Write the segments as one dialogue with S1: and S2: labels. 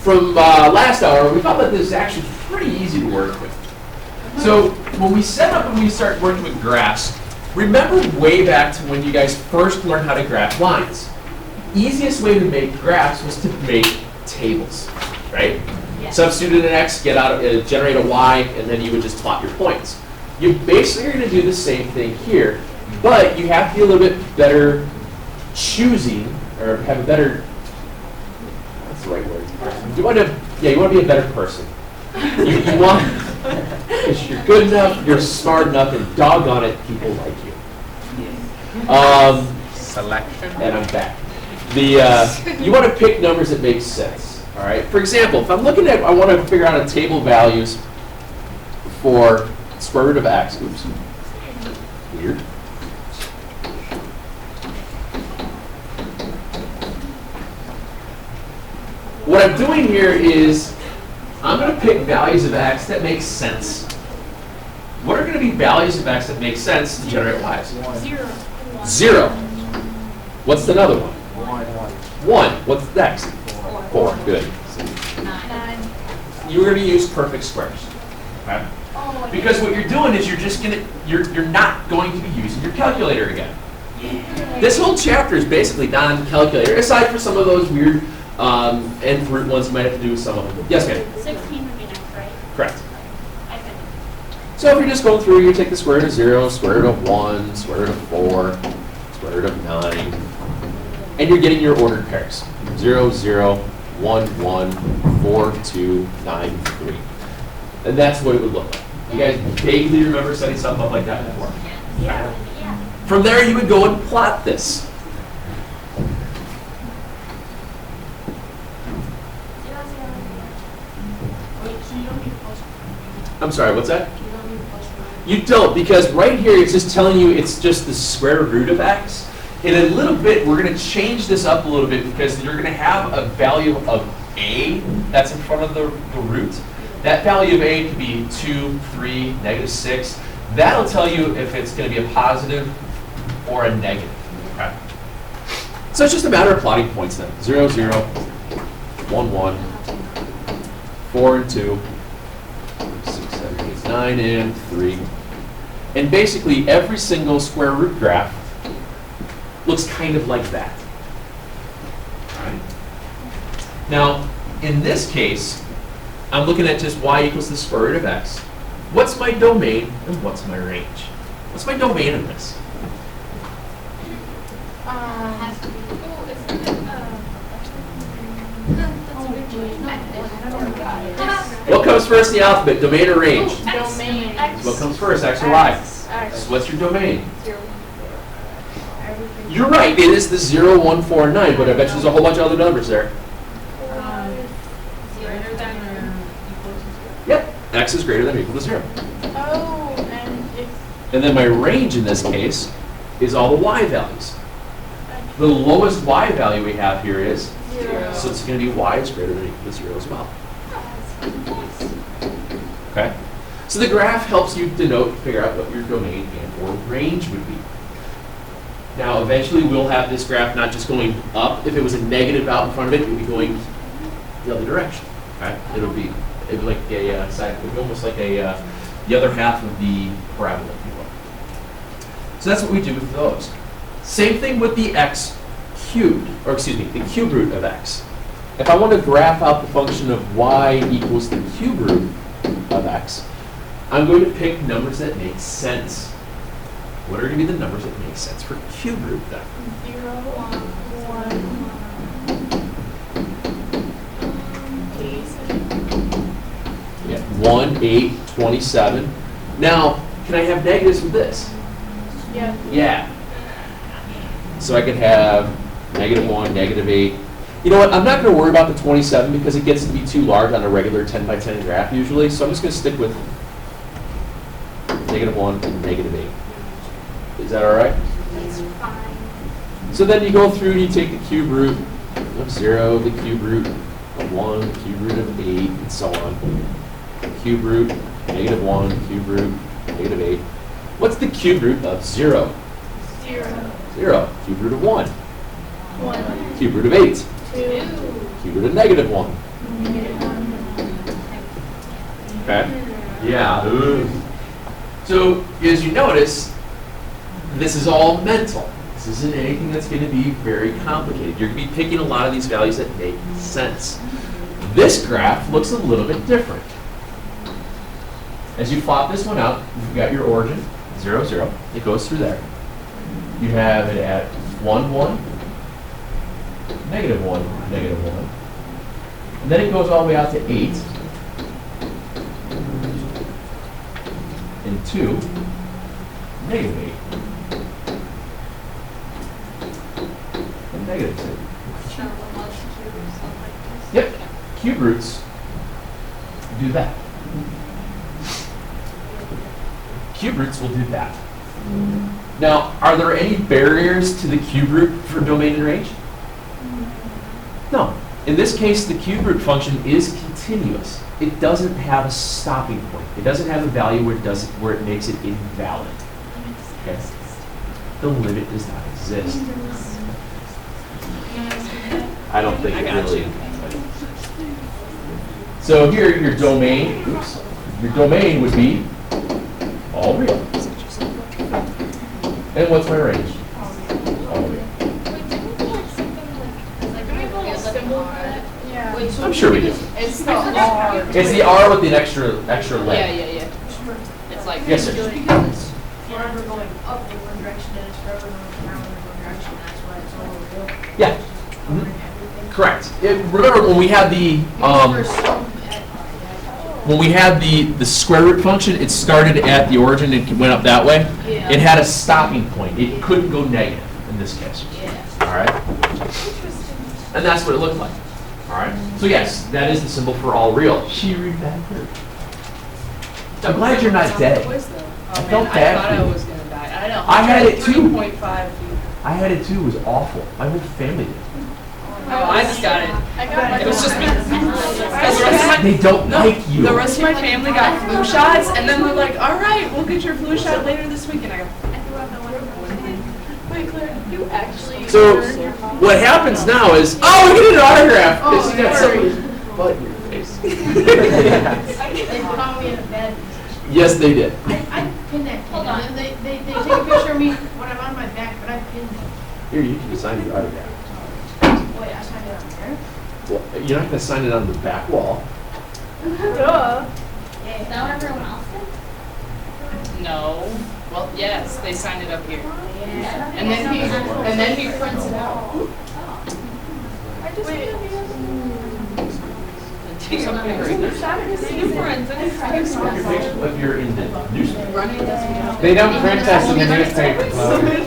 S1: from last hour, we found that this is actually pretty easy to work with. So when we set up and we start working with graphs, remember way back to when you guys first learned how to graph lines. Easiest way to make graphs was to make tables, right?
S2: Yeah.
S1: Substitute an x, generate a y, and then you would just plot your points. You basically are going to do the same thing here, but you have to be a little bit better choosing, or have a better, what's the right word? You want to be a better person. You want, because you're good enough, you're smart enough, and doggone it, people like you.
S3: Selection.
S1: And I'm back. You want to pick numbers that make sense. All right. For example, if I'm looking at, I want to figure out a table values for square root of x. Oops. Weird. What I'm doing here is I'm going to pick values of x that make sense. What are going to be values of x that make sense to generate y's?
S2: 0.
S1: 0. What's another one?
S3: 1.
S1: 1. What's next? 4. Good.
S2: 9.
S1: You're going to use perfect squares. Okay? Because what you're doing is you're not going to be using your calculator again. This whole chapter is basically non-calculator, aside from some of those weird nth root ones you might have to do with some of them. Yes, ma'am?
S2: 16 would be next, right?
S1: Correct.
S2: I think.
S1: So if you're just going through, you take the square root of 0, square root of 1, square root of 4, square root of 9, and you're getting your ordered pairs. 0, 0, 1, 1, 4, 2, 9, 3. And that's what it would look like. You guys vaguely remember setting something up like that before?
S2: Yeah.
S1: From there, you would go and plot this. I'm sorry, what's that? You don't, because right here it's just telling you it's just the square root of x. In a little bit, we're going to change this up a little bit because you're going to have a value of a that's in front of the root. That value of a could be 2, 3, -6. That'll tell you if it's going to be a positive or a negative. Okay. So it's just a matter of plotting points then. 0, 0, 1, 1, 4 and 2, 6, 7, 8, 9, and 3. And basically every single square root graph looks kind of like that. All right. Now, in this case, I'm looking at just y equals the square root of x. What's my domain and what's my range? What's my domain in this?
S2: Has to be.
S1: What comes first in the alphabet, domain or range?
S2: Domain.
S1: What comes first, x or y?
S2: X.
S1: So what's your domain?
S2: 0.
S1: You're right, it is the 0, 1, 4, and 9, but I bet you there's a whole bunch of other numbers there.
S2: Greater than or equal to 0.
S1: Yep, x is greater than or equal to 0.
S2: Oh, and if
S1: And then my range in this case is all the y values. The lowest y value we have here is
S2: 0.
S1: so it's going to be y is greater than or equal to 0 as well. Okay? So the graph helps you denote, figure out what your domain and or range would be. Now, eventually we'll have this graph not just going up. If it was a negative out in front of it, it would be going the other direction. Okay? It would be like a side, it would be almost like a the other half of the parabola, if you will. So that's what we do with those. Same thing with the x cubed, or excuse me, the cube root of x. If I want to graph out the function of y equals the cube root of x, I'm going to pick numbers that make sense. What are going to be the numbers that make sense for cube root then?
S2: 0, 1, 1, 8.
S1: Yeah, 1, 8, 27. Now, can I have negatives with this?
S2: Yeah.
S1: Yeah. So I could have -1, -8. You know what? I'm not going to worry about the 27 because it gets to be too large on a regular 10 by 10 graph usually. So I'm just going to stick with -1 and -8. Is that all right?
S2: That's fine.
S1: So then you go through and you take the cube root of 0, the cube root of 1, the cube root of 8, and so on. Cube root, -1, cube root, -8. What's the cube root of 0?
S2: 0.
S1: 0. Cube root of 1.
S2: 1.
S1: Cube root of 8.
S2: 2.
S1: Cube root of -1. Okay? Yeah. Ooh. So, as you notice, this is all mental. This isn't anything that's going to be very complicated. You're going to be picking a lot of these values that make sense. This graph looks a little bit different. As you plot this one out, you've got your origin, 0, 0. It goes through there. You have it at 1, 1, -1, -1. And then it goes all the way out to 8. And 2, -8. And -2. Yep, cube roots do that. Cube roots will do that. Now, are there any barriers to the cube root for domain and range? No. In this case, the cube root function is continuous. It doesn't have a stopping point. It doesn't have a value where it makes it invalid. Okay? The limit does not exist. I don't think it really. So here, your domain would be all real. And what's my range? All real. I'm sure we do.
S3: It's the R.
S1: It's the R with the extra leg.
S3: Yeah. It's like.
S1: Yes, sir.
S2: Just because it's forever going up in one direction and it's forever going down in one direction, that's why it's all real.
S1: Yeah. Mhm. Correct. Remember when we had the square root function, it started at the origin and went up that way.
S2: Yeah.
S1: It had a stopping point. It couldn't go negative in this case.
S2: Yeah.
S1: All right. And that's what it looked like. All right. So yes, that is the symbol for all real. She read that here. I'm glad you're not dead.
S3: Oh,
S1: I
S3: man,
S1: felt
S3: I
S1: bad
S3: thought
S1: for
S3: I
S1: you.
S3: was gonna die. I know.
S1: I had it too.
S3: 3.5.
S1: I had it too. It was awful. My whole family did.
S3: Oh, I just got it.
S2: I got
S3: It was just me.
S1: They don't like you.
S3: The rest of my family got flu shots, and then they're like, "All right, we'll get your flu shot later this week." And I go, "Wait, Claire, you actually?"
S1: So what happens now is, oh, we get an autograph.
S3: Oh,
S1: You got
S3: sorry.
S1: somebody's butt in your face.
S2: They found me in a bed.
S1: Yes, they did.
S2: I pinned that. Hold on. And they take a picture of me when I'm on my back, but I pinned it.
S1: Here, you can sign your autograph.
S2: Wait, I signed it on there?
S1: Well, you're not going to sign it on the back wall.
S2: Duh.
S4: Is that what everyone else did?
S3: No. Well, yes, they signed it up here,
S2: Yeah.
S3: and then he prints it out.
S2: I just
S3: Wait.
S1: Take some paper.
S3: New friends.
S1: If you're in the newspaper.
S5: They don't print us in the newspaper, Chloe.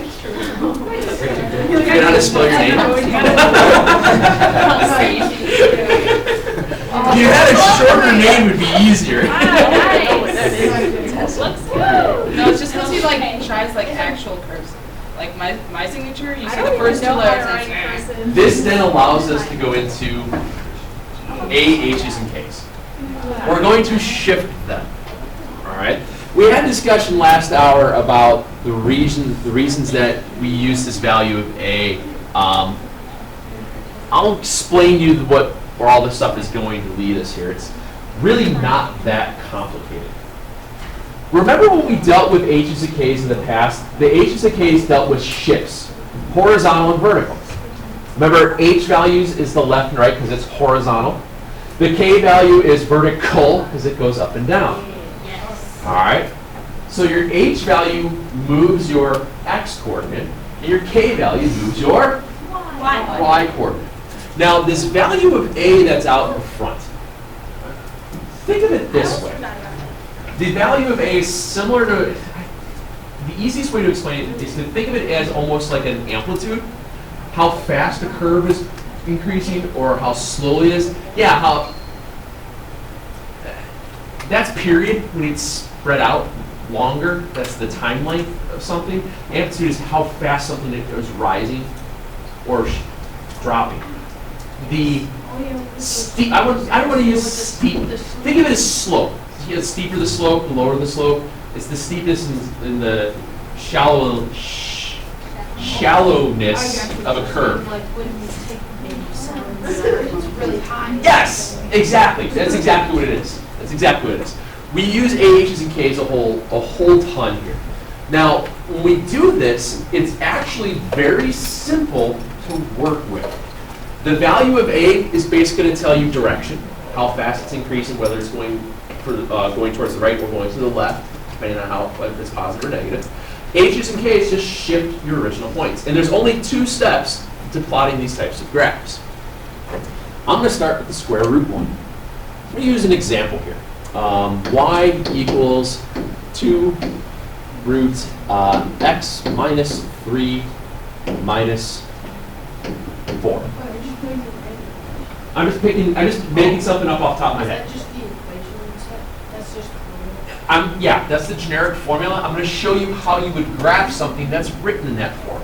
S1: You know how to spell your name? If you had a shorter name, it would be easier.
S3: No, it's just because he like tries like actual cursive. Like my signature, you see the first two letters. And it's,
S1: This then allows us to go into A, H's, and K's. We're going to shift them. All right. We had discussion last hour about the reasons that we use this value of A. I'll explain to you where all this stuff is going to lead us here. It's really not that complicated. Remember when we dealt with H's and K's in the past? The H's and K's dealt with shifts, horizontal and vertical. Remember, H values is the left and right because it's horizontal. The K value is vertical because it goes up and down. All right. So your H value moves your X coordinate, and your K value moves your Y coordinate. Now, this value of A that's out in front, think of it this way. The value of A is similar to, the easiest way to explain it is to think of it as almost like an amplitude. How fast the curve is increasing or how slowly it is. Yeah, that's period when it's spread out longer. That's the time length of something. Amplitude is how fast something is rising or dropping. The steep, I don't want to use steep. Think of it as slope. The steeper the slope, the lower the slope. It's the steepness in the shallowness of a curve.
S2: Like when you take it's really high.
S1: Yes, exactly. That's exactly what it is. That's exactly what it is. We use AH's and K's a whole ton here. Now, when we do this, it's actually very simple to work with. The value of A is basically going to tell you direction, how fast it's increasing, whether it's going towards the right or going to the left, depending on whether it's positive or negative. H's and K's just shift your original points. And there's only 2 steps to plotting these types of graphs. I'm going to start with the square root one. I'm going to use an example here. Y equals 2 root x minus 3 minus 4. I'm just making something up off the top of my head.
S2: Is that just the equation instead? That's just the formula?
S1: Yeah, that's the generic formula. I'm going to show you how you would graph something that's written in that form.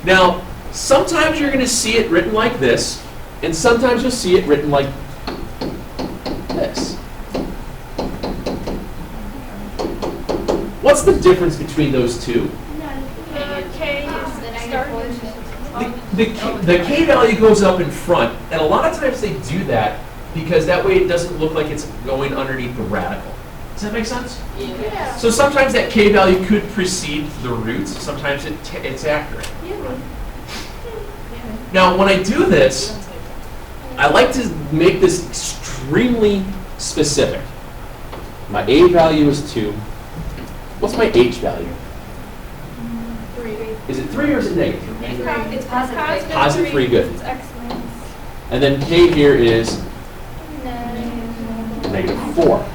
S1: Now, sometimes you're going to see it written like this, and sometimes you'll see it written like this. What's the difference between those two?
S2: K is the negative
S1: The K value goes up in front, and a lot of times they do that because that way it doesn't look like it's going underneath the radical. Does that make sense?
S2: Yeah.
S1: So sometimes that K value could precede the root, sometimes it's accurate. Now, when I do this, I like to make this extremely specific. My A value is 2. What's my H value?
S2: 3.
S1: Is it 3 or is it negative?
S4: It's positive.
S1: Positive 3, good.
S4: It's x minus
S1: And then K here is
S4: negative.
S1: negative 4.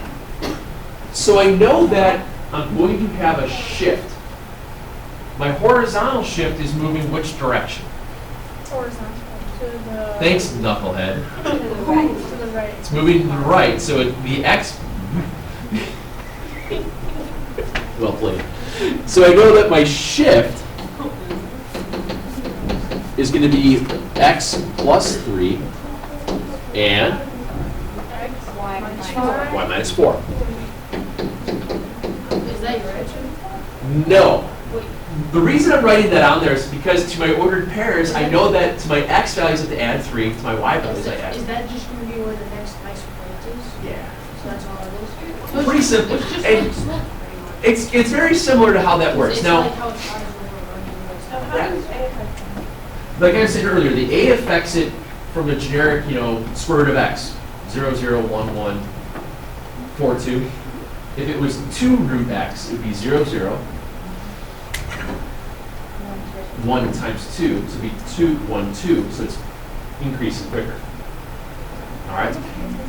S1: So I know that I'm going to have a shift. My horizontal shift is moving which direction?
S2: Horizontal. To the
S1: Thanks, knucklehead.
S2: To the right. To the right.
S1: It's moving to the right, so the X... Well played. So I know that my shift is going to be X plus 3 and
S2: Y
S1: Y minus 4.
S2: Is that your answer?
S1: No. The reason I'm writing that on there is because to my ordered pairs, I know that to my X values I have to add 3, to my Y values I add
S2: Is
S1: 3.
S2: that just going to be where the next nice point is?
S1: Yeah.
S2: So that's all it is?
S1: Pretty simple.
S2: It's just
S1: And
S2: like slope, pretty much.
S1: it's very similar to how that works.
S2: It's
S1: Now,
S2: like how it's not as when we're running.
S1: like I said earlier, the A affects it from the generic, square root of X, 0, 0, 1, 1, 4, 2. If it was 2 root X, it would be 0, 0. 1 times 2, so it would be 2, 1, 2, so it's increasing quicker. All right?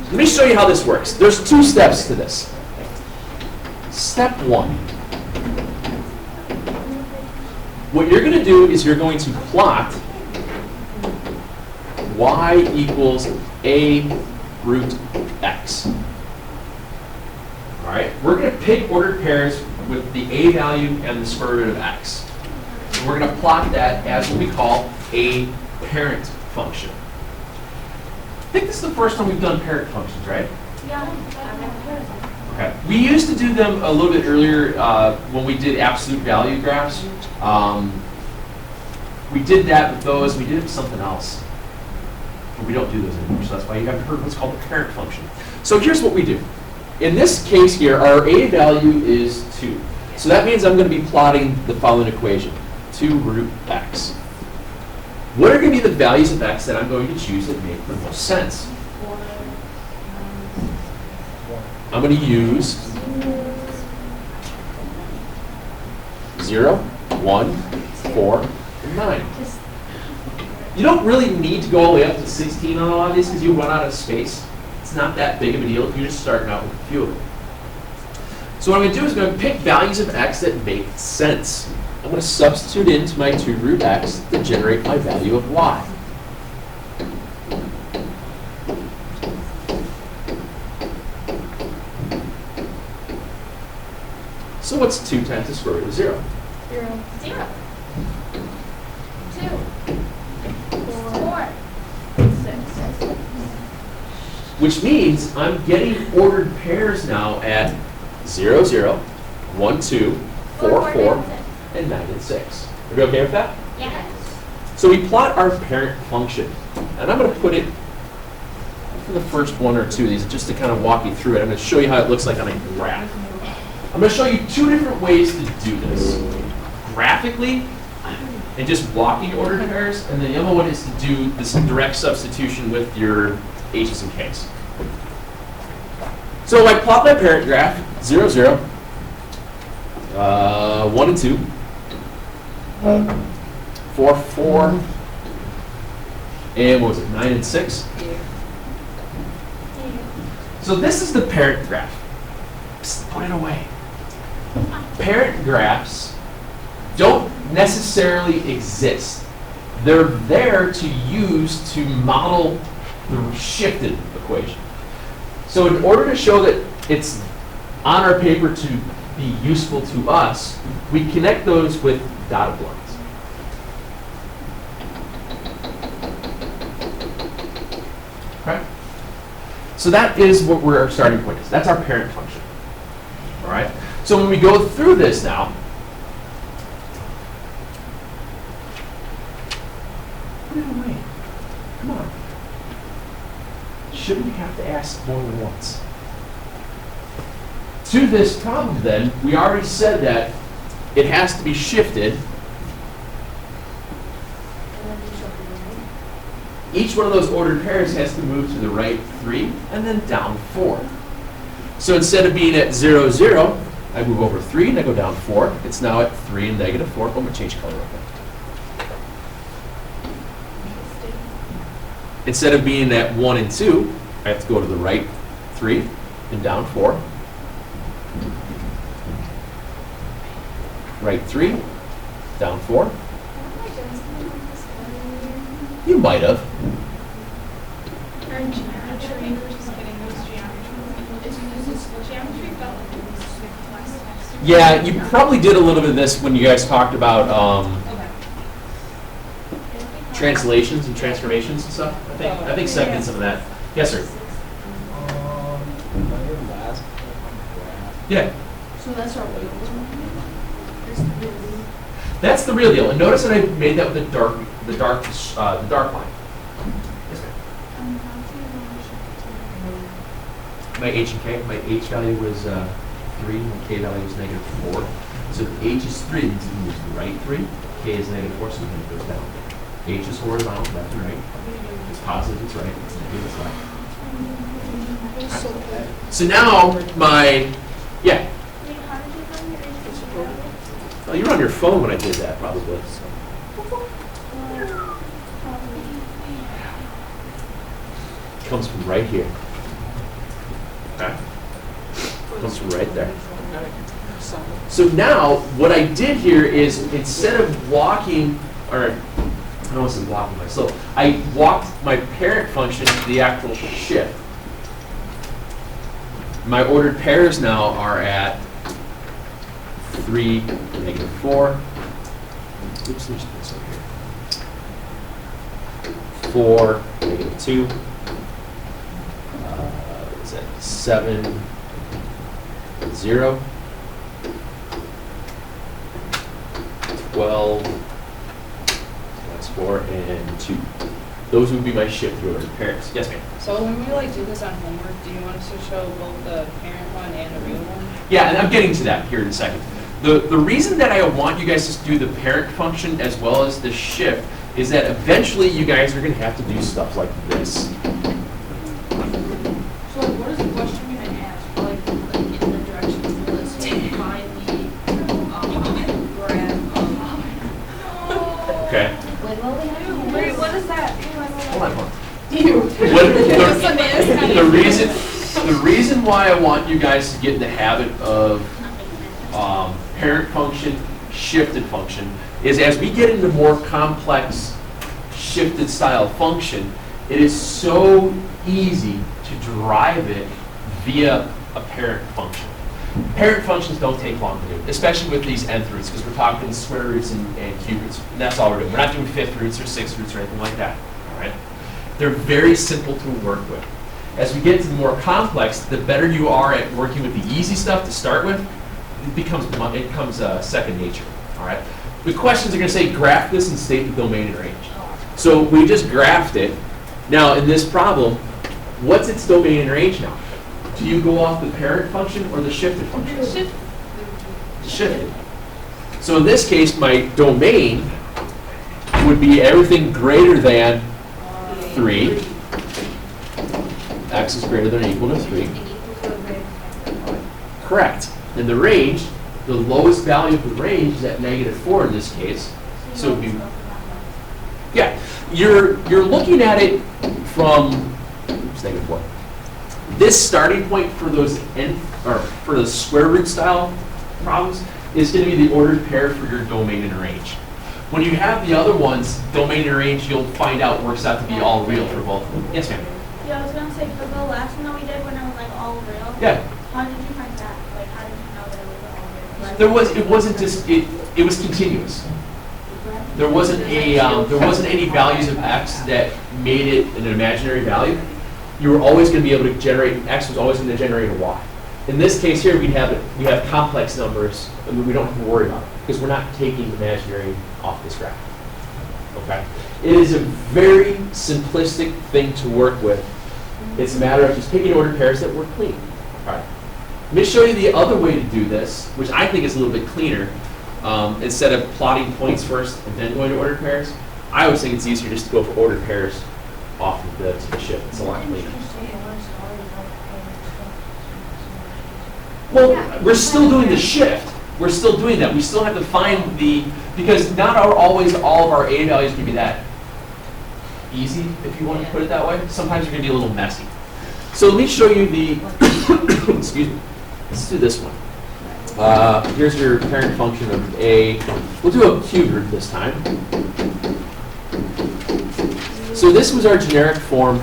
S1: Let me show you how this works. There's 2 steps to this. Step 1. What you're going to do is you're going to plot y equals a root x. All right? We're going to pick ordered pairs with the a value and the square root of x. And we're going to plot that as what we call a parent function. I think this is the first time we've done parent functions, right? Okay. We used to do them a little bit earlier when we did absolute value graphs. We did that with those. We did it with something else. But we don't do those anymore, so that's why you haven't heard what's called the parent function. So here's what we do. In this case here, our a value is 2. So that means I'm going to be plotting the following equation, 2 root x. What are going to be the values of x that I'm going to choose that make the most sense? I'm going to use 0, 1, 4, and 9. You don't really need to go all the way up to 16 on a lot of these because you run out of space. It's not that big of a deal if you're just starting out with a few of them. So what I'm going to do is I'm going to pick values of x that make sense. I'm going to substitute into my 2 root x to generate my value of y. So what's 2 times the square root of 0?
S2: 0.
S4: 0. 2.
S2: 4. 6.
S1: Which means I'm getting ordered pairs now at 0, 0, 1, 2, 4, 4, and 9 and 6. Are we okay with that?
S4: Yes.
S1: So we plot our parent function. And I'm going to put it for the first one or two of these, just to kind of walk you through it. I'm going to show you how it looks like on a graph. I'm going to show you two different ways to do this. Graphically, and just walking ordered pairs, and then the other one is to do this direct substitution with your H's and K's. So I plot my parent graph, 0, 0, 1 and 2, 4, 4, and what was it, 9 and 6? So this is the parent graph. Psst, put it away. Parent graphs don't necessarily exist. They're there to use to model the shifted equation. So in order to show that it's on our paper to be useful to us, we connect those with dotted lines. Okay? So that is what our starting point is. That's our parent function. All right? So when we go through this now, put it away. Come on. Shouldn't we have to ask more than once? To this problem then, we already said that it has to be shifted. Each one of those ordered pairs has to move to the right 3 and then down 4. So instead of being at 0, 0, I move over 3 and I go down 4. It's now at 3 and negative 4. I'm going to change color real quick. Instead of being at 1 and 2, I have to go to the right 3 and down 4. Right 3, down 4. You might have. Yeah, you probably did a little bit of this when you guys talked about translations and transformations and stuff. I think Seth did some of that. Yes, sir. Yeah.
S2: So that's our real one.
S1: That's the real deal. And notice that I made that with the dark line. Yes, ma'am. My H and K, my H value was 3, and the K value was negative 4. So if H is 3, it means it moves to the right 3. K is negative 4, so it goes down. H is horizontal, left and right. If it's positive, it's right. If it's negative, it's left. So now my, yeah. Oh, you were on your phone when I did that, probably. It comes from right here. Okay? It comes from right there. So now, what I did here is, instead of walking, or I don't want to say walking myself, I walked my parent function to the actual shift. My ordered pairs now are at 3, negative 4. Oops, there's this over here. 4, negative 2. What is that? 7, 0. 12. That's 4 and 2. Those would be my shift ordered pairs. Yes, ma'am.
S3: So when we do this on homework, do you want us to show both the parent one and the real one?
S1: Yeah, and I'm getting to that here in a second. The reason that I want you guys to do the parent function as well as the shift is that eventually you guys are going to have to do stuff like this.
S2: So what is the question you're going to ask? Like in the directions of the list to find the graph of...
S1: Okay.
S2: Wait, what is that?
S1: Hold on. The reason why I want you guys to get in the habit of parent function, shifted function, is as we get into more complex shifted style function, it is so easy to derive it via a parent function. Parent functions don't take long to do, especially with these nth roots, because we're talking square roots and cube roots. And that's all we're doing. We're not doing fifth roots or sixth roots or anything like that. All right? They're very simple to work with. As we get to the more complex, the better you are at working with the easy stuff to start with, it becomes second nature. All right? The questions are going to say graph this and state the domain and range. So we just graphed it. Now in this problem, What's its domain and range now? Do you go off the parent function or the shifted function?
S3: Shift.
S1: Shifted. So in this case, my domain would be everything greater than 3. X is greater than or equal to 3. Correct. And the range, the lowest value of the range is at -4 in this case. So it would be, yeah, you're looking at it from, oops, -4. This starting point for those for the square root style problems is going to be the ordered pair for your domain and range. When you have the other ones, domain and range, you'll find out works out to be all real for both of them. Yes, ma'am.
S4: Yeah, I was gonna say for the last one that we did when it was like all real.
S1: Yeah.
S4: How did you find that? Like, how did you know that it was all real?
S1: It wasn't just it was continuous. There wasn't any values of x that made it an imaginary value. You were always going to be able to generate, x was always going to generate a y. In this case here, we have complex numbers, and we don't have to worry about it because we're not taking imaginary off this graph. Okay, it is a very simplistic thing to work with. It's a matter of just picking ordered pairs that work clean. All right. Let me show you the other way to do this, which I think is a little bit cleaner. Instead of plotting points first and then going to ordered pairs, I always think it's easier just to go for ordered pairs off of the shift. It's a lot cleaner. Well, we're still doing the shift. We're still doing that. We still have to find because not always all of our A values can be that easy, if you want to put it that way. Sometimes you're going to be a little messy. So let me show you excuse me. Let's do this one. Here's your parent function of A. We'll do a cube root this time. So this was our generic form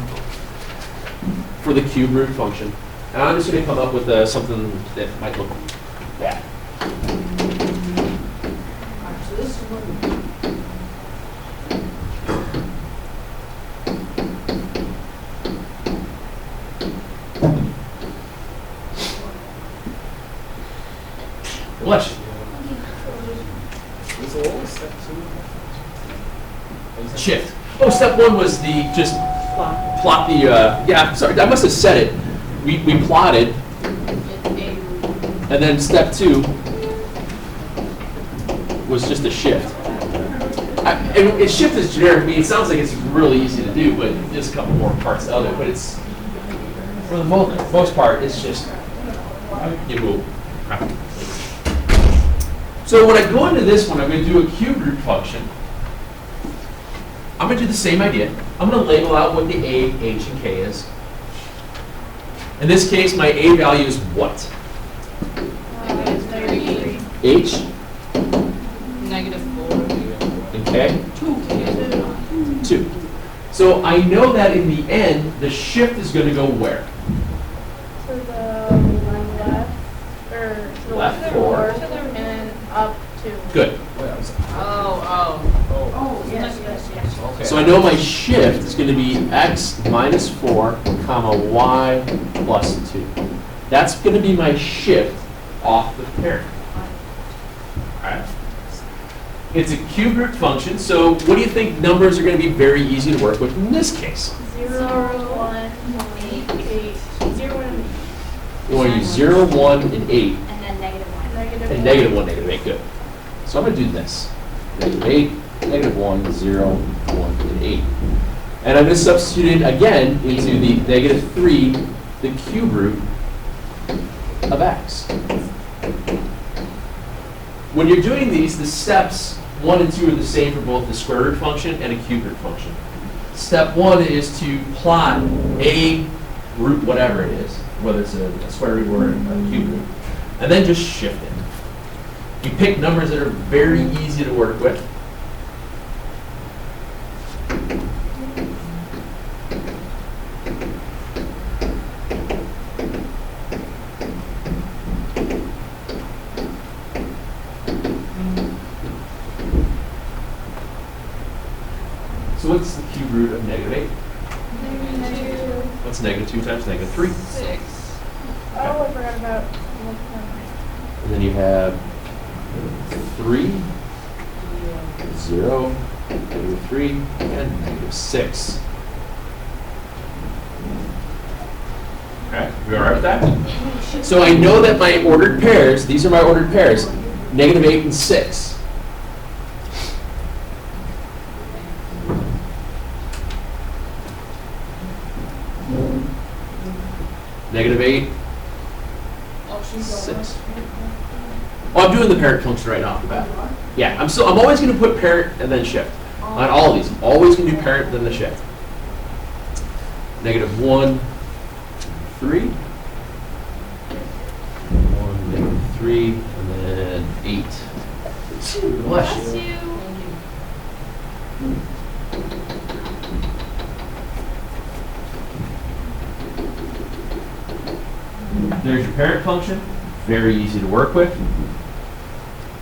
S1: for the cube root function. And I'm just going to come up with something that might look bad.
S2: So this is what
S1: Bless you. Shift. Oh, step 1 was just plot the, yeah, sorry, I must have said it. We plotted, and then step 2 was just a shift. And shift is generic. I mean, it sounds like it's really easy to do, but there's a couple more parts of it. But it's, for the most part, it's just, you move. So when I go into this one, I'm going to do a cube root function. I'm going to do the same idea. I'm going to label out what the A, H, and K is. In this case, my A value is what? H?
S3: -4.
S1: And K? 2. So I know that in the end, the shift is going to go where?
S4: To the left, or to the
S1: Left
S4: left,
S1: or?
S4: and then up to.
S1: Good.
S2: Oh, yes.
S5: Okay.
S1: So I know my shift is going to be x minus 4, comma y plus 2. That's going to be my shift off the parent. All right. It's a cube root function, so what do you think numbers are going to be very easy to work with in this case?
S4: 0, 1, 8, 0, 1,
S1: You want to use 0, 1, and 8,
S4: and then -1.
S1: and -1, -8. Good. So I'm going to do this. -8, -1, 0, 1, and 8. And I'm going to substitute it again into the -3, the cube root of x. When you're doing these, the steps 1 and 2 are the same for both the square root function and a cube root function. Step 1 is to plot a root, whatever it is, whether it's a square root or a cube root, and then just shift it. You pick numbers that are very easy to work with. So what's the cube root of -8? What's -2 times -3?
S3: 6.
S4: Oh, I forgot about.
S1: And then you have 3, 0, -3, and -6. Okay, we all right with that? So I know that my ordered pairs, these are my ordered pairs, -8 and 6. -8, 6. Oh, I'm doing the parent function right off the bat. Yeah, I'm always going to put parent and then shift. On all of these, I'm always going to do parent then the shift. -1, 3. 1, -3, and then 8. Bless you. There's your parent function. Very easy to work with.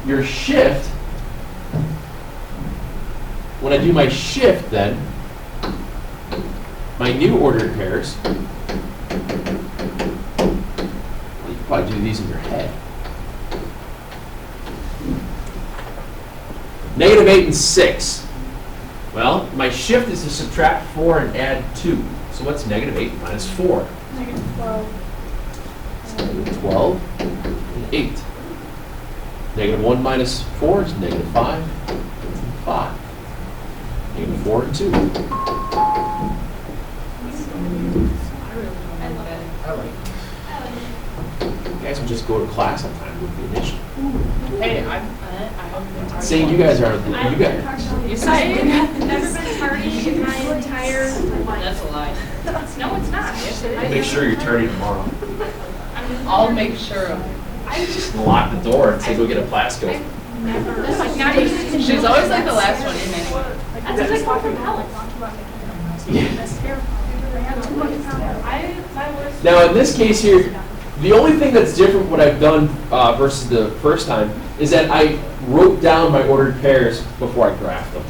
S1: Your shift, when I do my shift then, my new ordered pairs, well, you can probably do these in your head. -8 and 6. Well, my shift is to subtract 4 and add 2. So what's -8 minus 4?
S2: -12.
S1: 12 and 8. -1 minus 4 is -5 and 5. -4 and 2. You guys would just go to class on time, wouldn't be an issue.
S3: Hey, I
S1: Saying you guys are, you guys.
S3: You
S2: I've
S3: say
S2: never been tardy in my entire life.
S3: that's a lie.
S2: No, it's not.
S1: Make sure you're tardy tomorrow.
S3: I'll make sure of it.
S2: I just
S1: Lock the door and say go get a Plasco.
S2: never, like, not even.
S3: She's always like the last one in anyway.
S2: That's like more compelling. That's terrifying. My worst.
S1: Now in this case here, the only thing that's different what I've done versus the first time is that I wrote down my ordered pairs before I graphed them.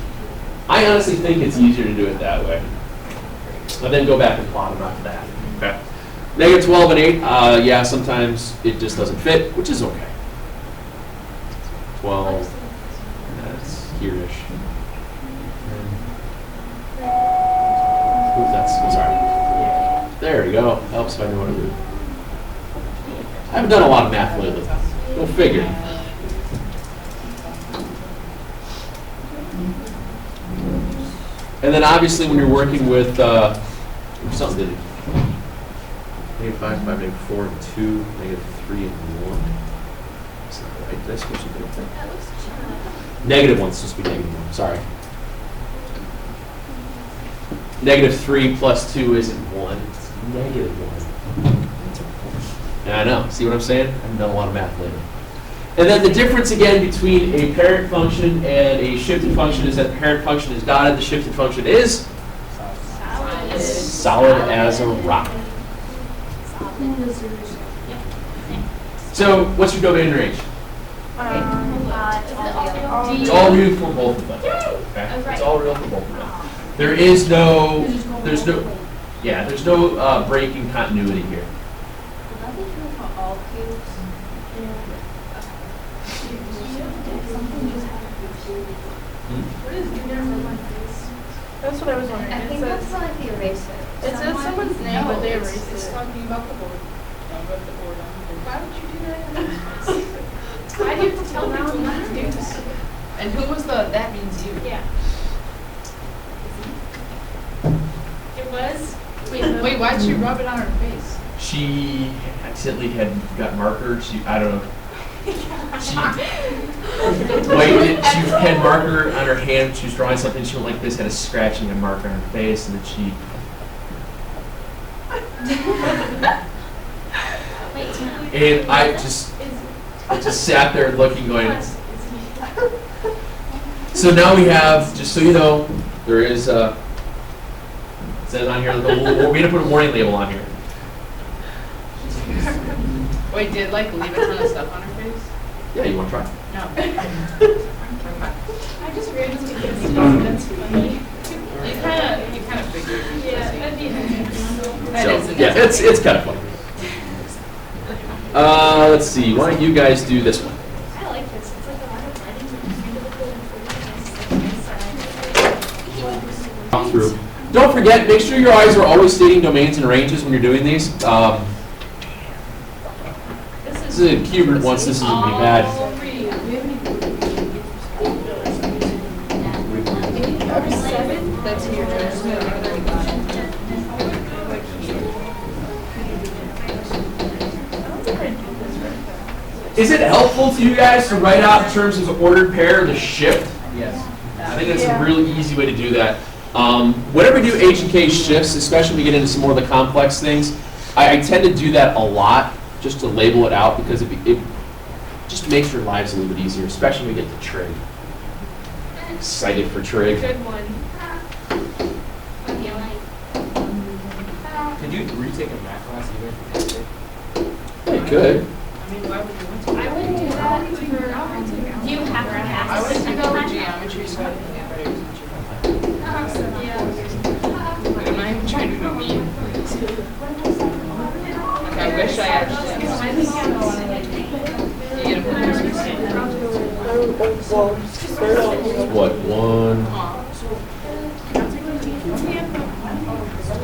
S1: I honestly think it's easier to do it that way. And then go back and plot them after that. Okay. -12 and 8, yeah, sometimes it just doesn't fit, which is okay. 12, that's here-ish. Ooh, that's, sorry. There you go, helps if I know what to do. I haven't done a lot of math lately. Go figure. And then obviously when you're working with, something did -5, 5, -4, and 2, -3, and 1. That's not right. Did I switch it up there? -1 is supposed to be -1. Sorry. -3 plus 2 isn't 1. It's -1. Yeah, I know. See what I'm saying? I haven't done a lot of math lately. And then the difference again between a parent function and a shifted function is that the parent function is dotted, the shifted function is solid as a rock. So, what's your domain range? It's all real for both of them. Okay? It's all real for both of them. There's no breaking continuity here.
S2: That's what I was wondering.
S4: I think that's like the eraser.
S3: It says someone's name, but they erased it.
S2: It's talking about the board.
S3: Don't rip the board on.
S2: Why would you do that? I do have to tell people not to do this.
S3: And who was the, that means you?
S2: Yeah. It was.
S3: Wait, why'd she rub it on her face?
S1: She accidentally got marker. I don't know. She had marker on her hand. She was drawing something. She went like this, had a scratching and marker on her face, and then she. And I just sat there looking, going. So now we have, just so you know, there is it says on here. We're going to put a warning label on here.
S3: Wait, did like leave a ton of stuff on her face?
S1: Yeah, you want to try?
S3: No.
S2: I just randomly guessed it. That's funny.
S3: You kind of figured.
S2: Yeah, that'd be
S3: That is a
S1: Yeah, it's kind of funny. Let's see. Why don't you guys do this one?
S2: I like this. It's like a lot of writing.
S1: Talk through. Don't forget, make sure your eyes are always stating domains and ranges when you're doing these. This is a Hubert wants this is gonna be bad.
S3: That's here.
S1: Is it helpful to you guys to write out in terms of the ordered pair the shift?
S5: Yes.
S1: I think that's a really easy way to do that. Whenever we do H and K shifts, especially when we get into some more of the complex things, I tend to do that a lot just to label it out because it just makes your lives a little bit easier, especially when we get to trig. Excited for trig.
S2: Good one.
S5: Could you retake a math class even?
S1: You could.
S3: I mean, why would you want to?
S4: I wouldn't do that for, do you have to
S3: I
S4: pass?
S3: would go for geometry, so I don't think anybody was much of a
S4: Yeah.
S3: I'm not even trying to know me. Like, I wish I actually had you get a
S1: What, one?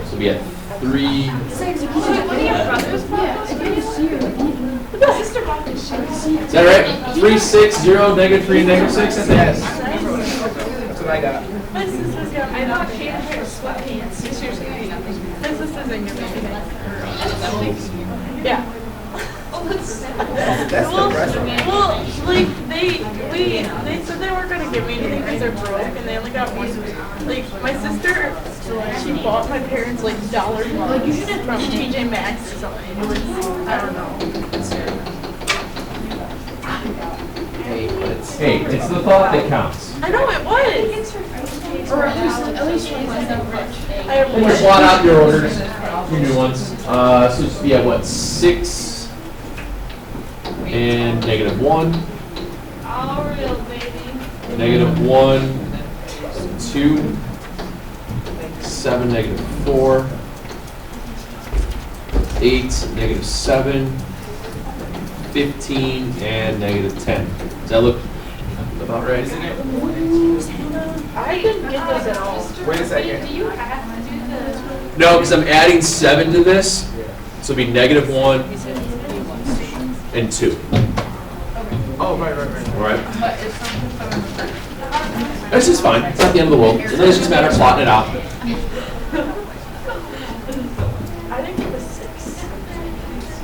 S1: So we had 3. Is that right? 3, 6, 0, -3, -6, I think?
S5: Yes. That's what I got.
S2: My sister's got, I thought she had her sweatpants.
S3: This year's gonna be nothing.
S2: My sister's gonna give me anything. Yeah.
S5: That's the rest of it.
S2: Well, like they said they weren't gonna give me anything because they're broke and they only got one. Like my sister, she bought my parents like dollar mugs from TJ Maxx or something. It was, I don't know.
S1: Hey, it's the thought that counts.
S2: I know it was. Or at least one was rich. I have
S1: We'll just blot out your orders, your new ones. So it's be at what, 6 and -1,
S2: All real, baby.
S1: -1, 2, 7, -4, 8, -7, 15, and -10. Does that look about right?
S5: Isn't it?
S2: I didn't get this at all.
S5: Wait a second.
S2: Do you have to do the?
S1: No, because I'm adding 7 to this, so it'll be -1 and 2.
S5: Oh, right.
S1: All right? That's just fine. It's not the end of the world. It's just a matter of plotting it out.
S2: I didn't get a 6.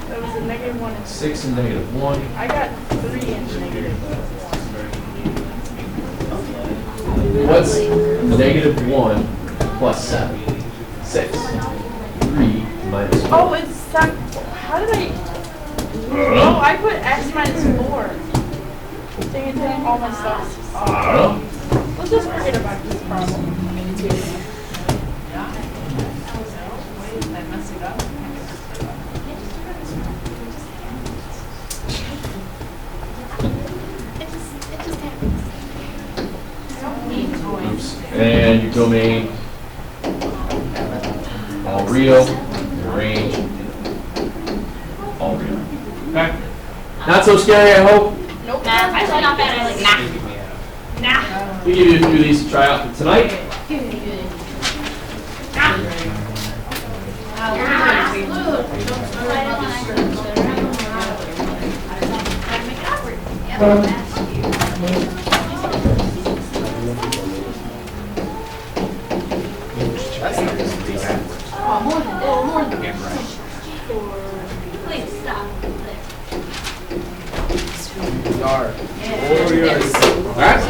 S2: That was a -1 and
S1: 6 and -1.
S2: I got 3 and -1.
S1: What's -1 plus 7? 6. 3 minus 4.
S2: Oh, it's how did I? Oh, I put X minus 4. Dang it, dang, all my stuff.
S1: I don't know.
S2: Let's just forget about this problem.
S1: Oops. And your domain, all real. Your range, all real. Okay. Not so scary, I hope.
S4: Nope. Nah, actually not bad. I like nah.
S1: We give you a few of these to try out for tonight.
S5: That's not just the
S4: Please stop.
S1: All right.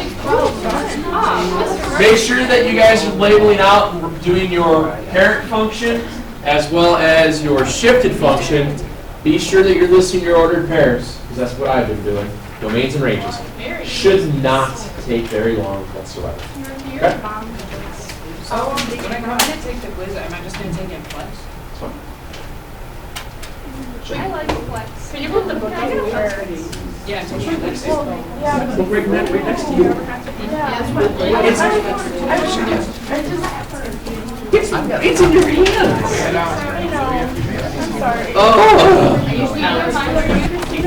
S1: Make sure that you guys are labeling out and doing your parent function as well as your shifted function. Be sure that you're listing your ordered pairs, because that's what I've been doing. Domains and ranges. Should not take very long whatsoever. Okay?
S3: So, when I'm gonna take the quiz, am I just gonna take it flex?
S2: I like flex. Can you put the book over?
S3: Yeah, take it flex.
S2: Yeah.
S1: Book right next to you. It's in your hands.
S2: I know. I'm sorry.
S1: Oh.
S2: Are you